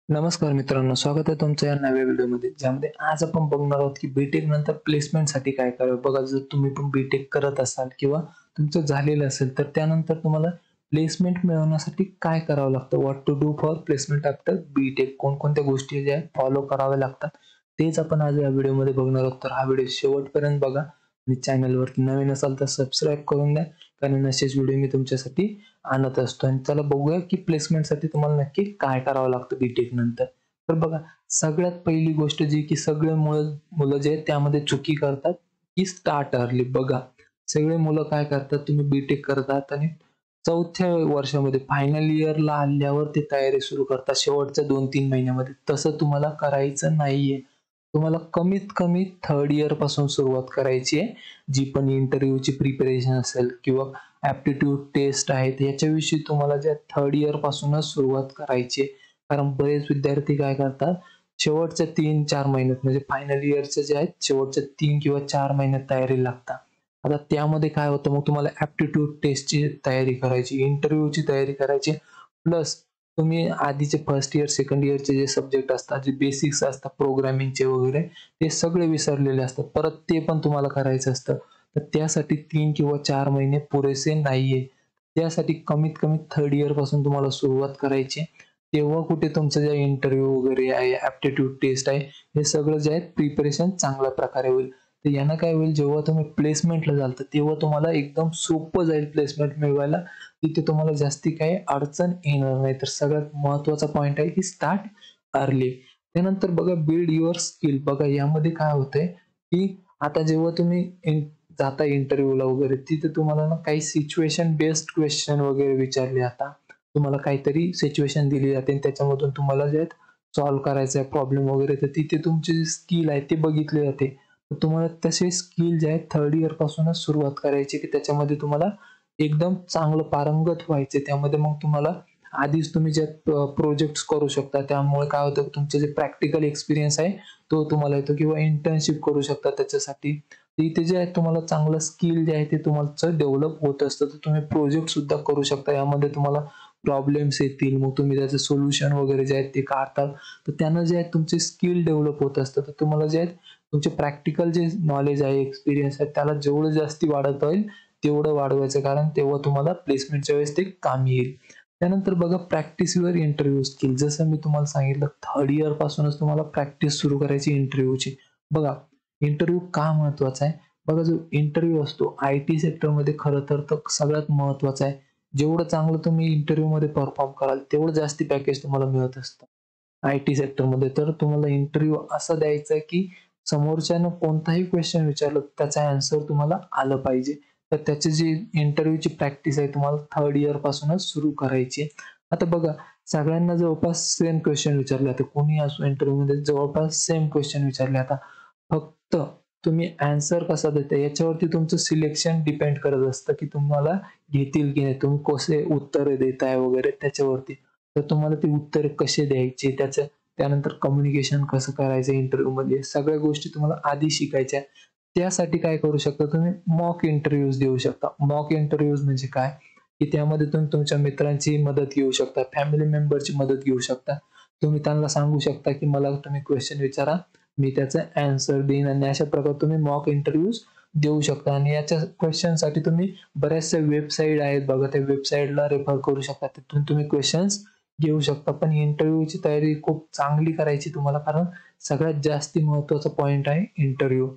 नमस्कार मित्रांनो, स्वागत आहे तुमचं या नव्या व्हिडिओमध्ये, ज्यामध्ये आज आपण बघणार आहोत की बीटेक नंतर प्लेसमेंटसाठी काय करावं. बघा, जर तुम्ही पण बीटेक करत असाल किंवा तुमचं झालेलं असेल, तर त्यानंतर तुम्हाला प्लेसमेंट मिळवण्यासाठी काय करावं लागतं. What to do for placement after BTech. कोणकोणत्या गोष्टी ज्या फॉलो कराव्या लागतात तेच आपण आज या व्हिडिओमध्ये बघणार आहोत. तर हा व्हिडिओ शेवटपर्यंत बघा आणि चॅनलवरती नवीन असाल तर सबस्क्राईब करून द्या, कारण असेच व्हिडिओ मी तुमच्यासाठी आणत असतो. आणि चला बघूया की प्लेसमेंटसाठी तुम्हाला नक्की काय करावं लागतं बीटेक नंतर. तर बघा, सगळ्यात पहिली गोष्ट जी की सगळे मुलं जे आहेत त्यामध्ये चुकी करतात की स्टार्ट अर्ली. बघा, सगळे मुलं काय करतात, तुम्ही बीटेक करतात आणि चौथ्या वर्षामध्ये फायनल इयरला आल्यावर ते तयारी सुरू करतात शेवटच्या 2-3 महिन्यामध्ये. तसं तुम्हाला करायचं नाहीये. तुम्हाला कमीत कमी थर्ड इयर पासून सुरुवात करायची आहे. जी पण इंटरव्ह्यूची प्रिपरेशन असेल किंवा ॲप्टिट्यूड टेस्ट आहेत याच्याविषयी तुम्हाला ज्या थर्ड इयर पासूनच सुरुवात करायची आहे. कारण बरेच विद्यार्थी काय करतात, शेवटच्या 3-4 महिन्यात म्हणजे फायनल इयरचे जे आहेत शेवटच्या 3 किंवा 4 महिन्यात तयारी लागतात. आता त्यामध्ये काय होतं, मग तुम्हाला ॲप्टिट्यूड टेस्टची तयारी करायची, इंटरव्ह्यूची तयारी करायची, प्लस तुम्ही आधीचे फर्स्ट इयर सेकंड इयरचे जे सब्जेक्ट असतात, जे बेसिक्स असतात प्रोग्रामिंगचे वगैरे, ते सगळे विसरलेले असतात. परत ते पण तुम्हाला करायचं असतं. तर त्यासाठी 3 किंवा 4 महिने पुरेसे नाहीये. त्यासाठी कमीत कमी थर्ड इयर पासून तुम्हाला सुरुवात करायची. तेव्हा कुठे तुमचं जे इंटरव्ह्यू वगैरे आहे, ॲप्टिट्यूड टेस्ट आहे, हे सगळं जे आहे प्रिपरेशन चांगल्या प्रकारे होईल. तर यानं काय होईल, जेव्हा तुम्ही प्लेसमेंटला जाल तर तेव्हा तुम्हाला एकदम सोपं जाईल प्लेसमेंट मिळवायला. तिथे तुम्हाला जास्ती काही अडचण येणार नाही. तर सगळ्यात महत्त्वाचा पॉइंट आहे की स्टार्ट अर्ली. त्यानंतर बघा, बिल्ड युअर स्किल. बघा, यामध्ये काय होतंय की आता जेव्हा तुम्ही जाता इंटरव्ह्यूला वगैरे, तिथे तुम्हाला ना काही सिच्युएशन बेस्ड क्वेश्चन वगैरे विचारले जातात. तुम्हाला काहीतरी सिच्युएशन दिली जाते आणि त्याच्यामधून तुम्हाला जे सॉल्व्ह करायचा आहे प्रॉब्लेम वगैरे, तर तिथे तुमचे जे स्किल आहे ते बघितले जाते. तर तुम्हाला तसे स्किल जे आहेत थर्ड इयर पासूनच सुरुवात करायची, की त्याच्यामध्ये तुम्हाला एकदम चांगलं पारंगत व्हायचे. त्यामध्ये मग तुम्हाला आधीच तुम्ही जे प्रोजेक्ट्स करू शकता. त्यामुळे काय होतं, तुमचं जे प्रॅक्टिकल एक्सपिरियन्स आहे तो तुम्हाला येतो किंवा इंटर्नशिप करू शकता त्याच्यासाठी. इथे जे आहे तुम्हाला चांगलं स्किल जे आहे ते तुमचं डेव्हलप होत असतं. तर तुम्ही प्रोजेक्ट सुद्धा करू शकता. यामध्ये तुम्हाला प्रॉब्लेम्स येतील, मग तुम्ही त्याचं सोल्युशन वगैरे जे आहेत ते काढतात. तर त्यानं जे आहे तुमचे स्किल डेव्हलप होत असतं. तर तुम्हाला जे आहे तुमचे प्रॅक्टिकल जे नॉलेज आहे, एक्सपिरियन्स आहे, त्याला जेवढं जास्ती वाढवता येईल तेवढं वाढवायचं, कारण तेव्हा तुम्हाला प्लेसमेंटच्या वेळेस ते कामी येईल. त्यानंतर बघा, प्रॅक्टिस युअर इंटरव्ह्यू स्किल. जसं मी तुम्हाला सांगितलं, थर्ड इयर पासूनच तुम्हाला प्रॅक्टिस सुरू करायची इंटरव्ह्यूची. बघा, इंटरव्ह्यू का महत्वाचा आहे. बघा, जो इंटरव्ह्यू असतो आय-टी सेक्टरमध्ये खरं तर तो सगळ्यात महत्वाचा आहे. जेवढं चांगलं तुम्ही इंटरव्ह्यूमध्ये परफॉर्म कराल तेवढं जास्ती पॅकेज तुम्हाला मिळत असतं आय-टी सेक्टरमध्ये. तर तुम्हाला इंटरव्ह्यू असा द्यायचा आहे की समोरच्यानं कोणताही क्वेश्चन विचारलं त्याचा आन्सर तुम्हाला आलं पाहिजे. तर त्याची जी इंटरव्ह्यूची प्रॅक्टिस आहे तुम्हाला थर्ड इयर पासूनच सुरू करायची आहे. आता बघा, सगळ्यांना जवळपास सेम क्वेश्चन विचारले जाते. कोणी असो इंटरव्ह्यूमध्ये जवळपास सेम क्वेश्चन विचारले जातात. फक्त तुम्ही आन्सर कसा देता याच्यावरती तुमचं सिलेक्शन डिपेंड करत असतं, की तुम्हाला घेतील की नाही, तुम्ही कसे उत्तरे देताय वगैरे त्याच्यावरती. तर तुम्हाला ती उत्तरे कसे द्यायची, त्यानंतर कम्युनिकेशन कसं करायचं इंटरव्ह्यूमध्ये, सगळ्या गोष्टी तुम्हाला आधी शिकायच्या. त्यासाठी काय करू शकता, तुम्ही मॉक इंटरव्ह्यूज देऊ शकता. मॉक इंटरव्ह्यूज म्हणजे काय, की त्यामध्ये तुम्ही तुमच्या मित्रांची मदत घेऊ शकता, फॅमिली मेंबरची मदत घेऊ शकता. तुम्ही त्यांना सांगू शकता, की मला तुम्ही क्वेश्चन विचारा, मी त्याचं ॲन्सर देईन, आणि अशा प्रकारे तुम्ही मॉक इंटरव्ह्यूज देऊ शकता. आणि याच्या क्वेश्चनसाठी तुम्ही बऱ्याचशा वेबसाईट आहेत बघा, त्या वेबसाईटला रेफर करू शकता. तिथून तुम्ही क्वेश्चन्स घेऊ शकता. पण इंटरव्ह्यूची तयारी खूप चांगली करायची तुम्हाला, कारण सगळ्यात जास्ती महत्त्वाचा पॉइंट आहे इंटरव्ह्यू.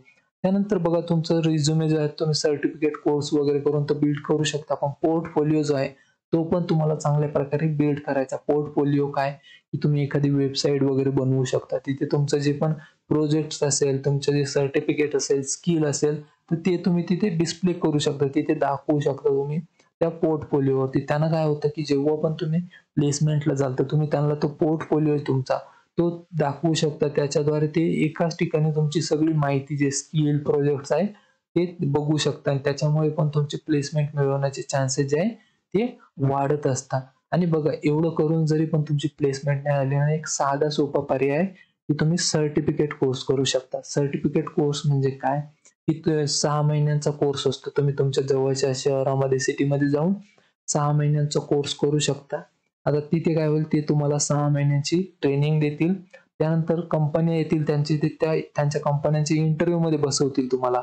त्यानंतर बघा, तुमचं रिझ्युमे जो आहे तुम्ही सर्टिफिकेट कोर्स वगैरे करून तो बिल्ड करू शकता. पण पोर्टफोलिओ जो आहे तो पण तुम्हाला चांगल्या प्रकारे बिल्ड करायचा. पोर्टफोलिओ काय, की तुम्ही एखादी वेबसाईट वगैरे बनवू शकता. तिथे तुमचं जे पण प्रोजेक्ट्स असेल, तुमचं जे सर्टिफिकेट असेल, स्किल असेल, तर ते तुम्ही तिथे डिस्प्ले करू शकता, तिथे दाखवू शकता तुम्ही त्या पोर्टफोलिओवरती. त्यानं काय होतं, की जेव्हा पण तुम्ही प्लेसमेंटला जाल तर तुम्ही त्यांना तो पोर्टफोलिओ तुमचा तो दाखवू शकता. त्याच्याद्वारे ते एकाच ठिकाणी तुमची सगळी माहिती, जे स्किल प्रोजेक्ट्स आहे ते बघू शकता, आणि त्याच्यामुळे पण तुमचे प्लेसमेंट मिळवण्याचे चान्सेस जे आहे ते वाढत असतात. आणि बघा, एवढं करून जरी पण तुमची प्लेसमेंट नाही आली ना, एक साधा सोपा पर्याय आहे की तुम्ही सर्टिफिकेट कोर्स करू शकता. सर्टिफिकेट कोर्स म्हणजे काय, की 6 महिन्यांचा कोर्स असतो. तुम्ही तुमच्या जवळच्या शहरामध्ये, सिटीमध्ये जाऊन 6 महिन्यांचा कोर्स करू शकता. आता तिथे काय होईल, ते तुम्हाला 6 महिन्यांची ट्रेनिंग देतील. त्यानंतर कंपन्या येतील, त्यांच्या कंपन्यांच्या इंटरव्ह्यूमध्ये बसवतील तुम्हाला.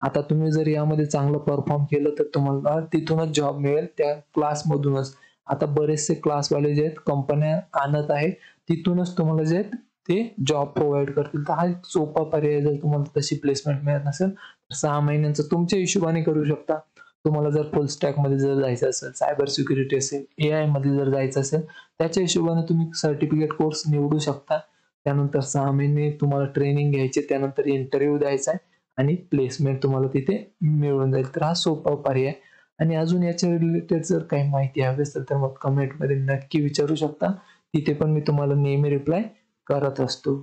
आता तुम्ही जर यामध्ये चांगलं परफॉर्म केलं तर तुम्हाला तिथूनच जॉब मिळेल, त्या क्लासमधूनच. आता बरेचसे क्लासवाले जे आहेत कंपन्या आणत आहेत, तिथूनच तुम्हाला जे आहेत ते जॉब प्रोव्हाइड करतील. तर हा एक सोपा पर्याय, जर तुम्हाला तशी प्लेसमेंट मिळत नसेल तर 6 महिन्यांचं तुमच्या हिशोबाने करू शकता. तुम्हाला जर फुल स्टॅकमध्ये जर जायचं असेल, सायबर सिक्युरिटी असेल, AI मध्ये जर जायचं असेल, त्याच्या हिशोबाने तुम्ही सर्टिफिकेट कोर्स निवडू शकता. त्यानंतर 6 महिने तुम्हाला ट्रेनिंग घ्यायची, त्यानंतर इंटरव्ह्यू द्यायचा आहे आणि प्लेसमेंट तुम्हाला तिथे मिळून जाईल. तर हा सोपा पर्याय. आणि अजून याच्या रिलेटेड जर काही माहिती हवी असेल तर मग कमेंटमध्ये नक्की विचारू शकता. तिथे पण मी तुम्हाला नेहमी रिप्लाय करत असतो.